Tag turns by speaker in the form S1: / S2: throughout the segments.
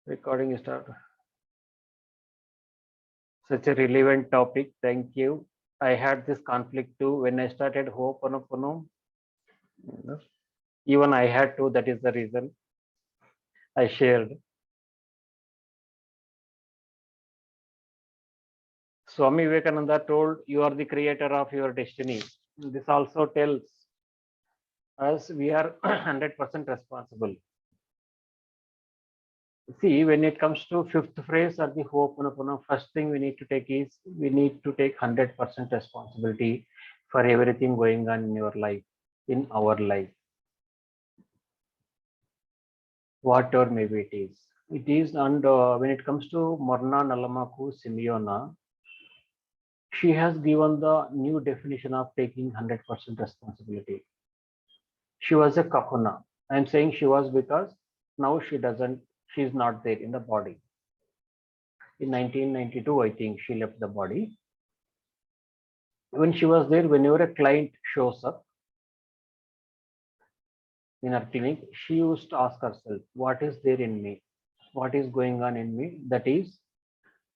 S1: Recording start. Such a relevant topic. Thank you. I had this conflict too when I started Ho'oponopono. Even I had to. That is the reason I shared. Swami Vivekananda told, "You are the creator of your destiny." This also tells us we are 100% responsible. See, when it comes to fifth phrase or the Ho'oponopono, first thing we need to take is we need to take 100% responsibility for everything going on in your life, in our life, whatever maybe it is. It is, and when it comes to Morna Nalamaku Simeona, she has given the new definition of taking 100% responsibility. She was a Kahuna. I'm saying she was because now she is not there in the body. In 1992, I think she left the body. When she was there, whenever a client shows up in her clinic, she used to ask herself, what is there in me? What is going on in me that is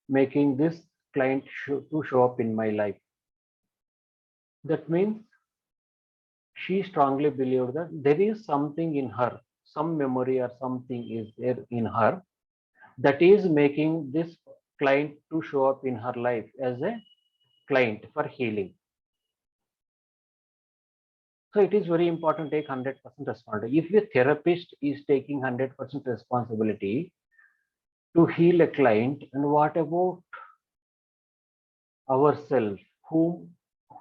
S1: making this client to show up in my life? That means she strongly believed that there is something in her, some memory or something is there in her that is making this client to show up in her life as a client for healing. So it is very important to take 100% responsibility. If a therapist is taking 100% responsibility to heal a client, and what about ourselves, who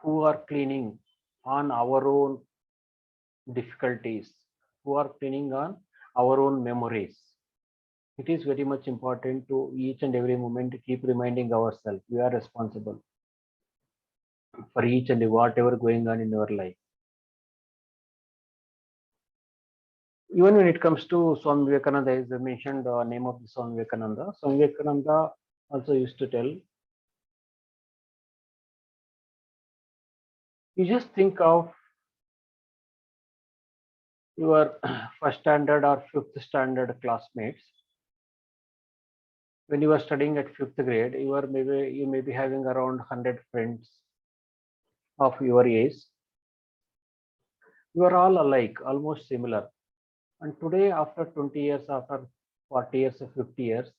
S1: are cleaning on our own difficulties, who are cleaning on our own memories? It is very much important to each and every moment to keep reminding ourselves we are responsible for each and whatever going on in our life. Even when it comes to Swami Vivekananda, as I mentioned the name of the Swami Vivekananda. Swami Vivekananda also used to tell, you just think of your first standard or fifth standard classmates. When you are studying at fifth grade, you may be having around 100 friends of your age. You are all alike, almost similar. And today, after 20 years, after 40 years, or 50 years,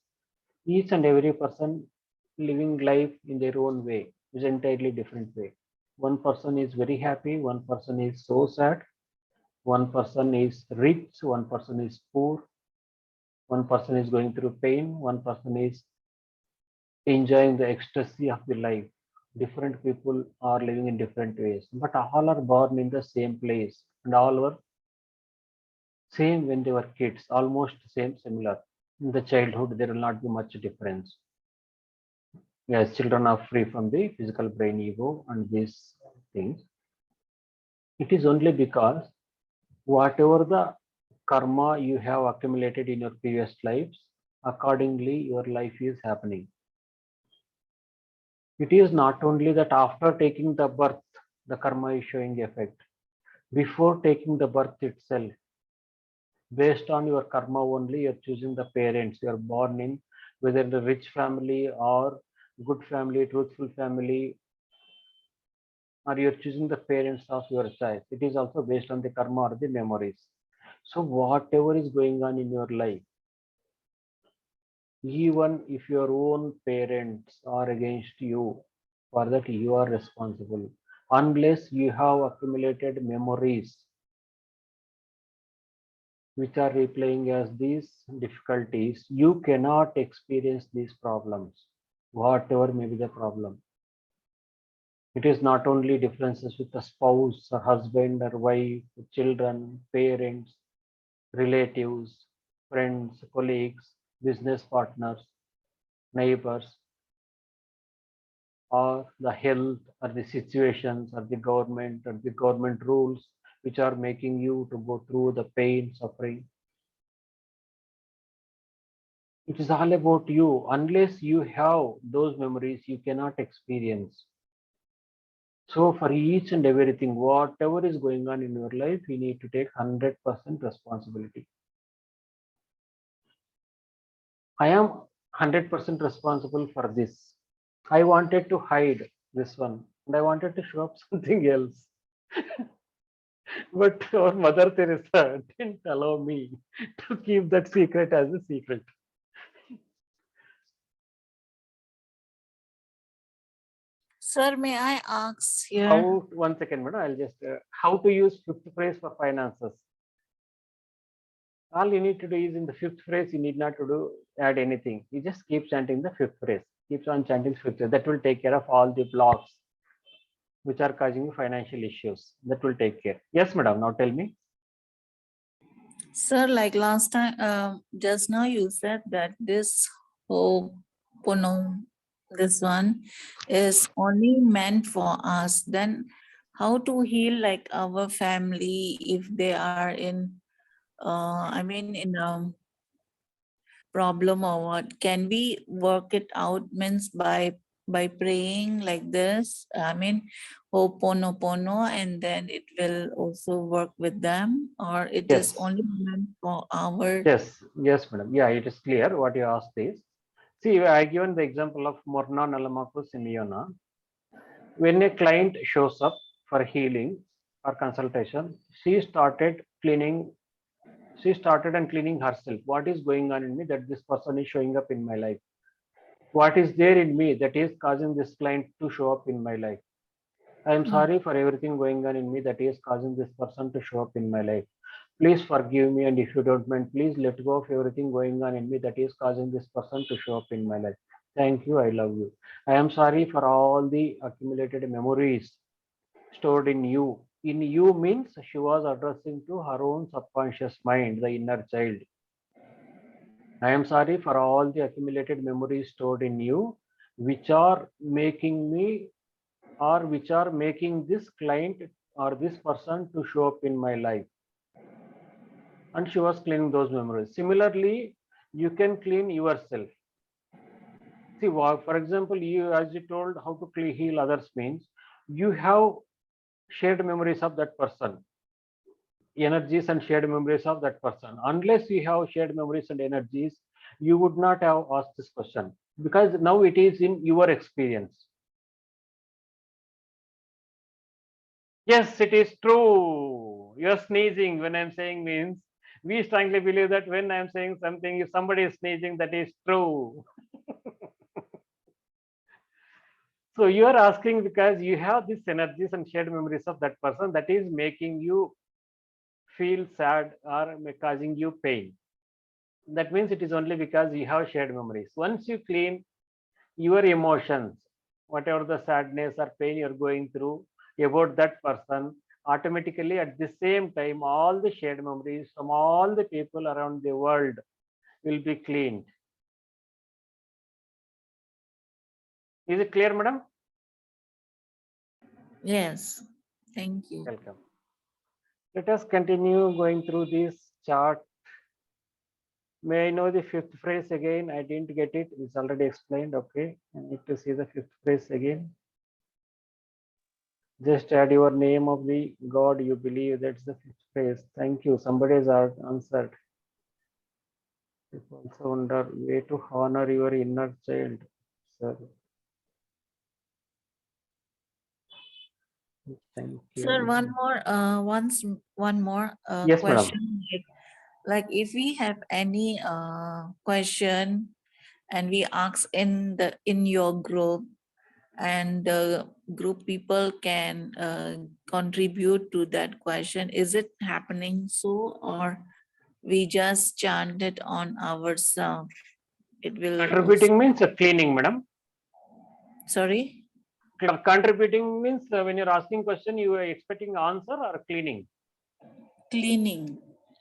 S1: each and every person living life in their own way is entirely different way. One person is very happy, one person is so sad, one person is rich, one person is poor, one person is going through pain, one person is enjoying the ecstasy of the life. Different people are living in different ways, but all are born in the same place and all were same when they were kids, almost same, similar. In the childhood, there will not be much difference. Yes, children are free from the physical brain ego and these things. It is only because whatever the karma you have accumulated in your previous lives, accordingly your life is happening. It is not only that after taking the birth, the karma is showing effect. Before taking the birth itself, based on your karma only, you're choosing the parents you are born in, whether the rich family or good family, truthful family, or you're choosing the parents of your choice. It is also based on the karma or the memories. So whatever is going on in your life, even if your own parents are against you, for that you are responsible. Unless you have accumulated memories which are replaying as these difficulties, you cannot experience these problems, whatever may be the problem. It is not only differences with the spouse or husband or wife, children, parents, relatives, friends, colleagues, business partners, neighbors, or the health or the situations or the government rules which are making you to go through the pain, suffering. It is all about you. Unless you have those memories, you cannot experience. So for each and everything, whatever is going on in your life, you need to take 100% responsibility. I am 100% responsible for this. I wanted to hide this one and I wanted to show up something else. But our Mother Teresa didn't allow me to keep that secret as a secret.
S2: Sir, may I ask here?
S1: How, one second, madam, I'll just, how to use fifth phrase for finances. All you need to do is in the fifth phrase, you need not to do add anything. You just keep chanting the fifth phrase. Keeps on chanting fifth phrase. That will take care of all the blocks which are causing financial issues. That will take care. Yes, madam. Now tell me.
S2: Sir, like last time, just now you said that this Ho'oponopono, this one is only meant for us. Then how to heal like our family if they are in, I mean, in a problem or what? Can we work it out? Means by praying like this, I mean, Ho'oponopono, and then it will also work with them, or it is
S1: Yes.
S2: only meant for our.
S1: Yes. Yes, madam. Yeah, it is clear what you asked is. See, I given the example of Morna Nalamaku Simeona. When a client shows up for healing or consultation, she started cleaning. She started and cleaning herself. What is going on in me that this person is showing up in my life? What is there in me that is causing this client to show up in my life? I am sorry for everything going on in me that is causing this person to show up in my life. Please forgive me, and if you don't mind, please let go of everything going on in me that is causing this person to show up in my life. Thank you. I love you. I am sorry for all the accumulated memories stored in you. In you means she was addressing to her own subconscious mind, the inner child. I am sorry for all the accumulated memories stored in you, which are making me or which are making this client or this person to show up in my life. And she was cleaning those memories. Similarly, you can clean yourself. See, for example, you, as you told, how to heal others means you have shared memories of that person, energies and shared memories of that person. Unless you have shared memories and energies, you would not have asked this question because now it is in your experience. Yes, it is true. You're sneezing when I'm saying means we strongly believe that when I'm saying something, if somebody is sneezing, that is true. So you are asking because you have these energies and shared memories of that person that is making you feel sad or causing you pain. That means it is only because you have shared memories. Once you clean your emotions, whatever the sadness or pain you're going through about that person, automatically at the same time, all the shared memories from all the people around the world will be cleaned. Is it clear, madam?
S2: Yes, thank you.
S1: Welcome. Let us continue going through this chart. May I know the fifth phrase again? I didn't get it. It's already explained. Okay. I need to see the fifth phrase again. Just add your name of the God you believe. That's the fifth phrase. Thank you. Somebody has answered. People also wonder way to honor your inner child. Sir. Thank
S2: Sir,
S1: you.
S2: one more
S1: Yes, madam.
S2: question. Like if we have any question and we ask in your group, and the group people can contribute to that question, is it happening so, or we just chant it on ourselves? It will also.
S1: Contributing means cleaning, madam.
S2: Sorry.
S1: Contributing means when you're asking question, you are expecting answer or cleaning.
S2: Cleaning.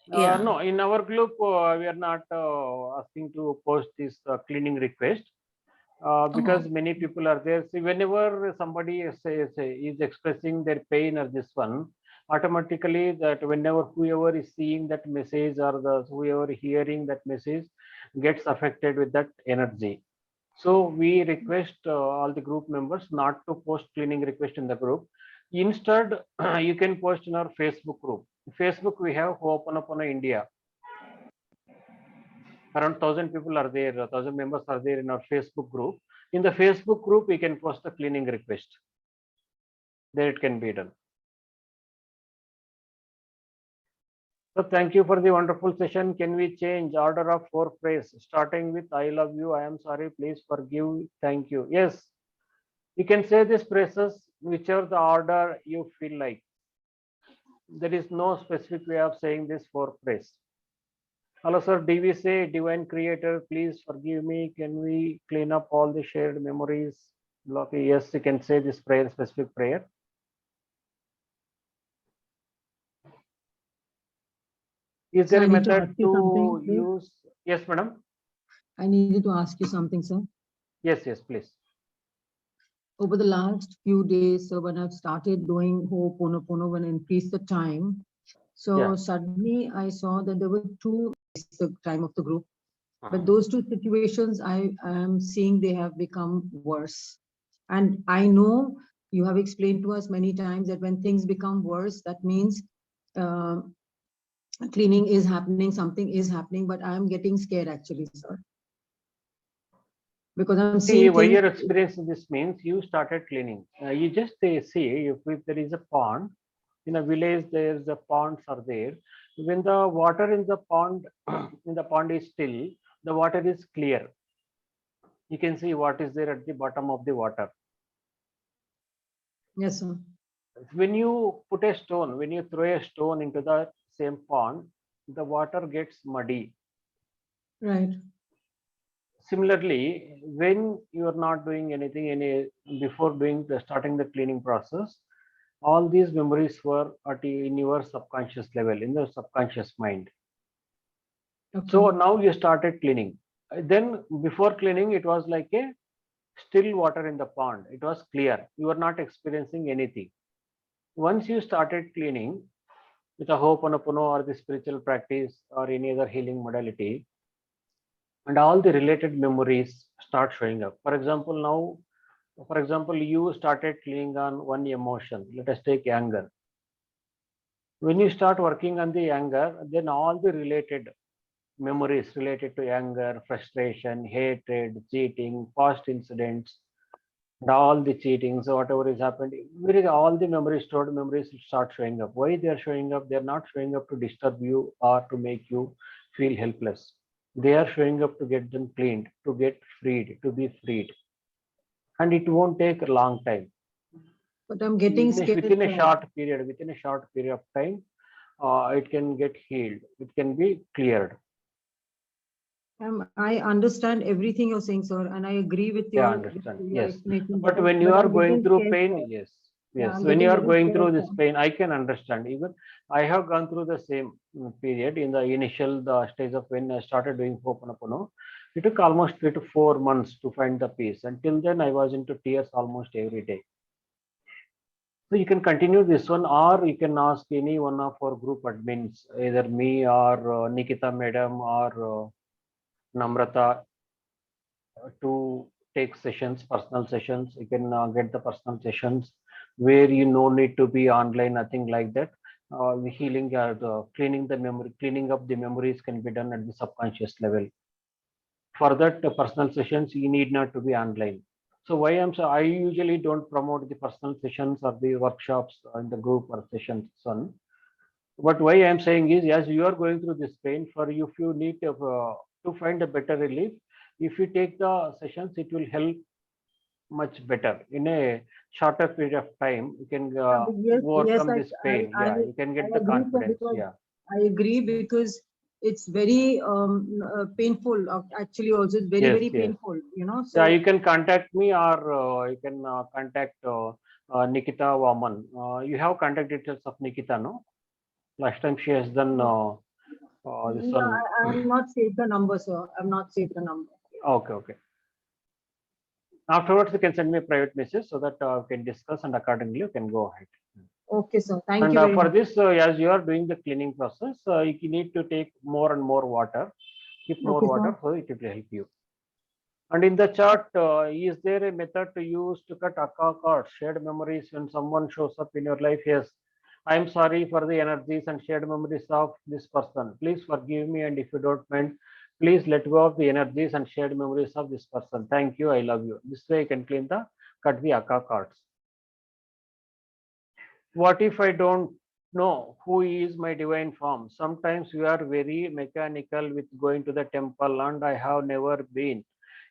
S2: Yeah.
S1: No, in our group, we are not asking to post this cleaning request
S2: Oh.
S1: because many people are there. See, whenever somebody is expressing their pain or this one, automatically that whenever whoever is seeing that message or the whoever hearing that message gets affected with that energy. So we request all the group members not to post cleaning request in the group. Instead, you can post in our Facebook group. Facebook we have Ho'oponopono India. Around 1,000 people are there, 1,000 members are there in our Facebook group. In the Facebook group, we can post a cleaning request. There it can be done. So thank you for the wonderful session. Can we change order of 4 phrase, starting with I love you, I am sorry, please forgive, thank you? Yes, you can say these phrases whichever the order you feel like. There is no specific way of saying this 4 phrase. Hello, sir. Do we say divine creator, please forgive me? Can we clean up all the shared memories? Yes, you can say this prayer, specific prayer. Is there a method to use? Yes, madam.
S3: I needed to ask you something, sir.
S1: Yes, please.
S3: Over the last few days, so when I've started doing Ho'oponopono, when I increased the time, so
S1: Yeah.
S3: suddenly I saw that there were two the time of the group, but those two situations I am seeing they have become worse. And I know you have explained to us many times that when things become worse, that means cleaning is happening, something is happening, but I am getting scared actually, sir. Because I'm
S1: See,
S3: seeing
S1: why
S3: things.
S1: you're experiencing this means you started cleaning. You just see if there is a pond in a village, there's the ponds are there. When the water in the pond is still, the water is clear. You can see what is there at the bottom of the water.
S3: Yes, sir.
S1: When you put a stone, when you throw a stone into the same pond, the water gets muddy.
S3: Right.
S1: Similarly, when you are not doing anything before starting the cleaning process, all these memories were in your subconscious level, in the subconscious mind.
S3: Okay.
S1: So now you started cleaning. Then before cleaning, it was like a still water in the pond. It was clear. You were not experiencing anything. Once you started cleaning with a Ho'oponopono or the spiritual practice or any other healing modality, and all the related memories start showing up. For example, you started cleaning on one emotion. Let us take anger. When you start working on the anger, then all the related memories related to anger, frustration, hatred, cheating, past incidents, and all the cheatings, whatever is happened, all the memories, stored memories start showing up. Why they are showing up? They are not showing up to disturb you or to make you feel helpless. They are showing up to get them cleaned, to get freed, to be freed. And it won't take a long time.
S3: But I'm getting scared.
S1: Within a short period of time, it can get healed. It can be cleared.
S3: I understand everything you're saying, sir, and I agree with your,
S1: understand.
S3: your
S1: Yes.
S3: explanation.
S1: But when you are
S3: I'm
S1: going
S3: getting
S1: through
S3: scared,
S1: pain,
S3: sir.
S1: yes.
S3: Yeah, I'm
S1: When you
S3: getting
S1: are
S3: very
S1: going
S3: scared,
S1: through this
S3: sir.
S1: pain, I can understand. Even I have gone through the same period in the initial stage of when I started doing Ho'oponopono. It took almost 3 to 4 months to find the peace. Until then, I was into tears almost every day. So you can continue this one, or you can ask any one of our group admins, either me or Nikita Madam or Namrata, to take sessions, personal sessions. You can get the personal sessions where you no need to be online, nothing like that. The healing, the cleaning the memory, cleaning up the memories can be done at the subconscious level. For that, personal sessions you need not to be online. So I usually don't promote the personal sessions or the workshops in the group or sessions son. But why I'm saying is, as you are going through this pain, for you, if you need to find a better relief, if you take the sessions, it will help much better. In a shorter period of time, you can
S3: Yes,
S1: overcome this pain.
S3: I
S1: You can get the
S3: agree, sir,
S1: confidence.
S3: because
S1: Yeah.
S3: I agree because it's very painful. Actually, also it's very,
S1: Yes,
S3: very
S1: yes.
S3: painful. You know.
S1: Yeah,
S3: So
S1: you can contact me or you can contact Nikita Waman. You have contact details of Nikita, no? Last time she has done this
S3: no,
S1: one.
S3: I have not saved the number, sir. I've not saved the number.
S1: Okay. Afterwards, you can send me a private message so that we can discuss, and accordingly you can go ahead.
S3: Okay, sir. Thank
S1: And
S3: you very
S1: for
S3: much.
S1: this, as you are doing the cleaning process, you need to take more and more water. Keep more
S3: Okay,
S1: water
S3: sir.
S1: so it will help you. And in the chart, is there a method to use to cut akka cards, shared memories when someone shows up in your life? Yes. I'm sorry for the energies and shared memories of this person. Please forgive me, and if you don't mind, Please let go of the energies and shared memories of this person. Thank you. I love you. This way you can clean the cut the Akka cards. What if I don't know who is my divine form? Sometimes we are very mechanical with going to the temple, and I have never been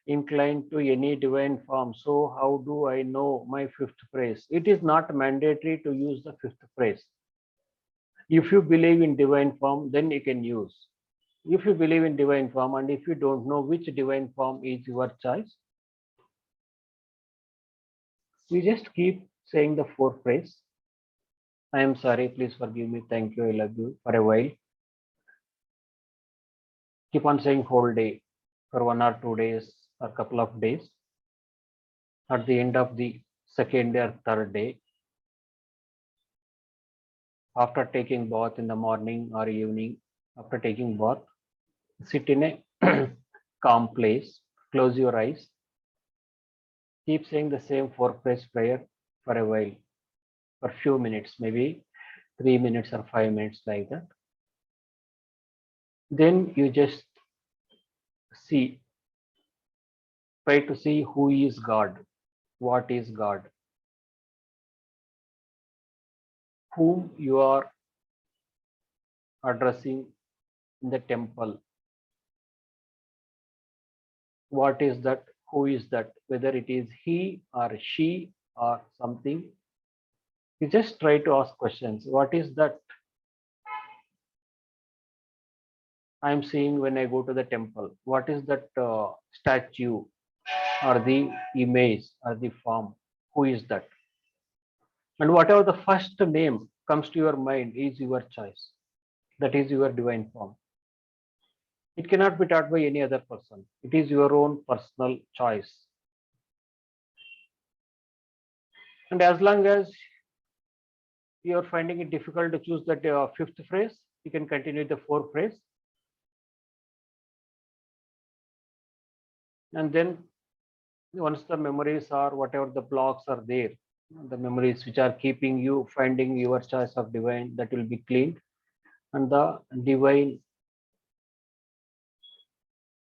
S1: inclined to any divine form. So how do I know my fifth phrase? It is not mandatory to use the fifth phrase. If you believe in divine form, then you can use. If you believe in divine form and if you don't know which divine form is your choice, you just keep saying the four phrase. I am sorry, please forgive me, thank you, I love you for a while. Keep on saying whole day for 1 or 2 days or couple of days. At the end of the second or third day, after taking bath in the morning or evening, after taking bath, sit in a calm place, close your eyes, keep saying the same four phrase prayer for a while, for few minutes, maybe 3 minutes or 5 minutes like that. Then you just see, try to see who is God, what is God, whom you are addressing in the temple. What is that? Who is that? Whether it is he or she or something. You just try to ask questions. What is that I'm seeing when I go to the temple? What is that statue or the image or the form? Who is that? And whatever the first name comes to your mind is your choice. That is your divine form. It cannot be taught by any other person. It is your own personal choice. And as long as you are finding it difficult to choose that fifth phrase, you can continue the fourth phrase. And then once the memories are whatever the blocks are there, the memories which are keeping you finding your choice of divine, that will be cleaned, and the divine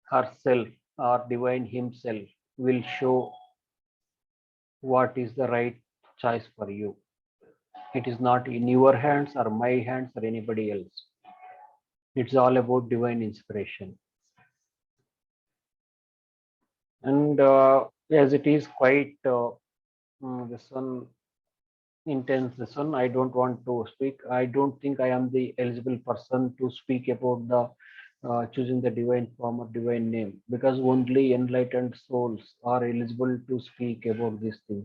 S1: herself or divine himself will show what is the right choice for you. It is not in your hands or my hands or anybody else. It's all about divine inspiration. And as it is quite this one intense, this one I don't want to speak. I don't think I am the eligible person to speak about the choosing the divine form or divine name, because only enlightened souls are eligible to speak about these things.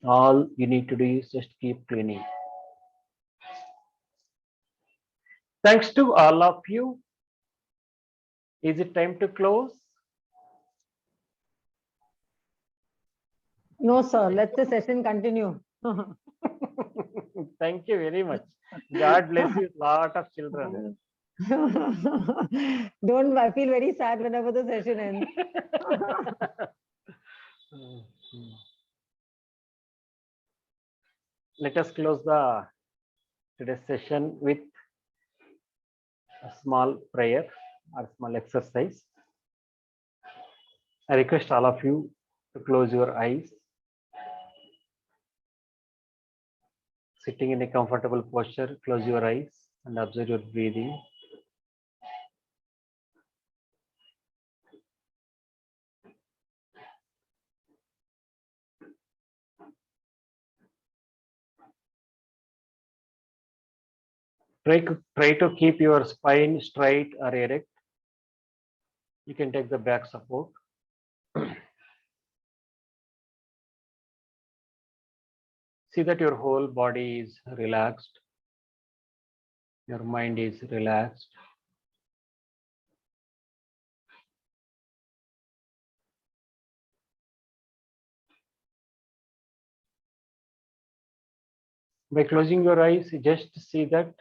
S1: All you need to do is just keep cleaning. Thanks to all of you. Is it time to close?
S3: No, sir, let the session continue.
S1: Thank you very much. God bless you, lot of children.
S3: Don't, I feel very sad whenever the session ends.
S1: Let us close the today's session with a small prayer or small exercise. I request all of you to close your eyes, sitting in a comfortable posture. Close your eyes and observe your breathing. Try to keep your spine straight or erect. You can take the back support. See that your whole body is relaxed. Your mind is relaxed. By closing your eyes, just see that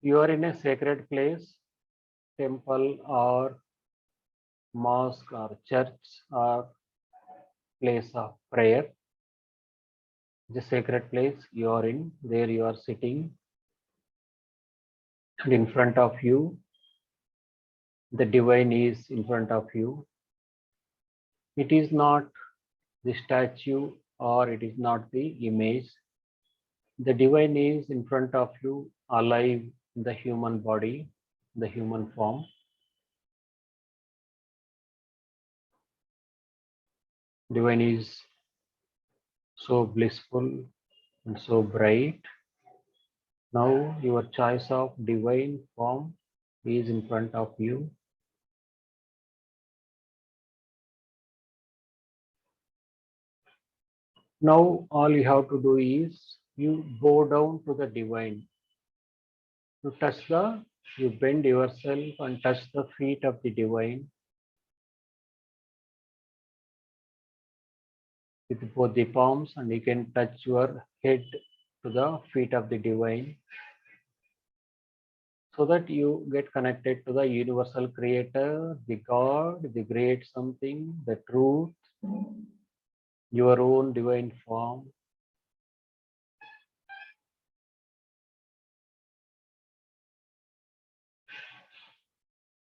S1: you are in a sacred place, temple or mosque or church or place of prayer. The sacred place you are in, there you are sitting, and in front of you The divine is in front of you. It is not the statue or it is not the image. The divine is in front of you, alive in the human body, the human form. Divine is so blissful and so bright. Now your choice of divine form is in front of you. Now all you have to do is you bow down to the divine. You bend yourself and touch the feet of the divine with both the palms, and you can touch your head to the feet of the divine, so that you get connected to the universal creator, the God, the great something, the truth, your own divine form.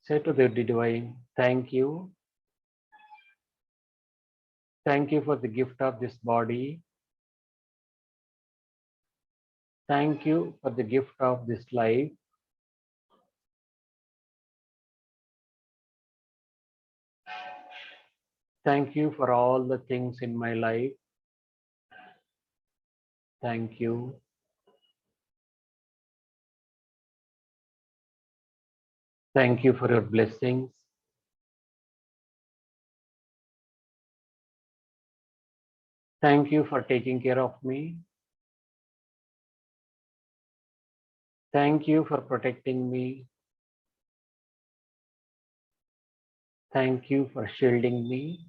S1: Say to the divine, thank you. Thank you for the gift of this body. Thank you for the gift of this life. Thank you for all the things in my life. Thank you. Thank you for your blessings. Thank you for taking care of me. Thank you for protecting me. Thank you for shielding me.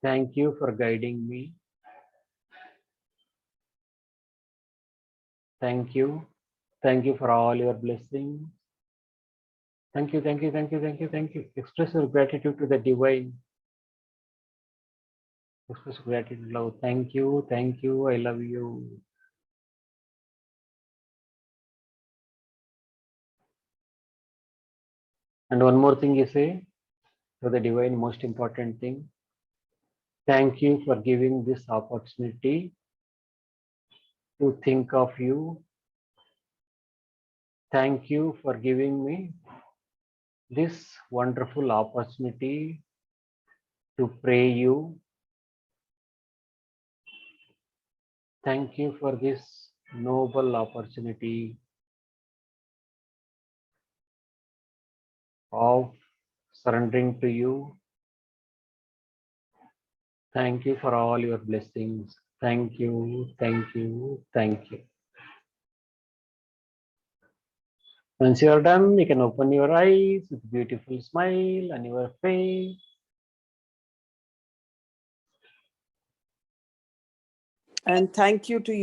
S1: Thank you for guiding me. Thank you. Thank you for all your blessings. Thank you, thank you, thank you, thank you, thank you. Express your gratitude to the divine. Express gratitude, love. Thank you, I love you. And one more thing you say to the divine, most important thing. Thank you for giving this opportunity to think of you. Thank you for giving me this wonderful opportunity to pray you. Thank you for this noble opportunity of surrendering to you. Thank you for all your blessings. Thank you, thank you, thank you. Once you are done, you can open your eyes with a beautiful smile on your face.
S4: And thank you to you.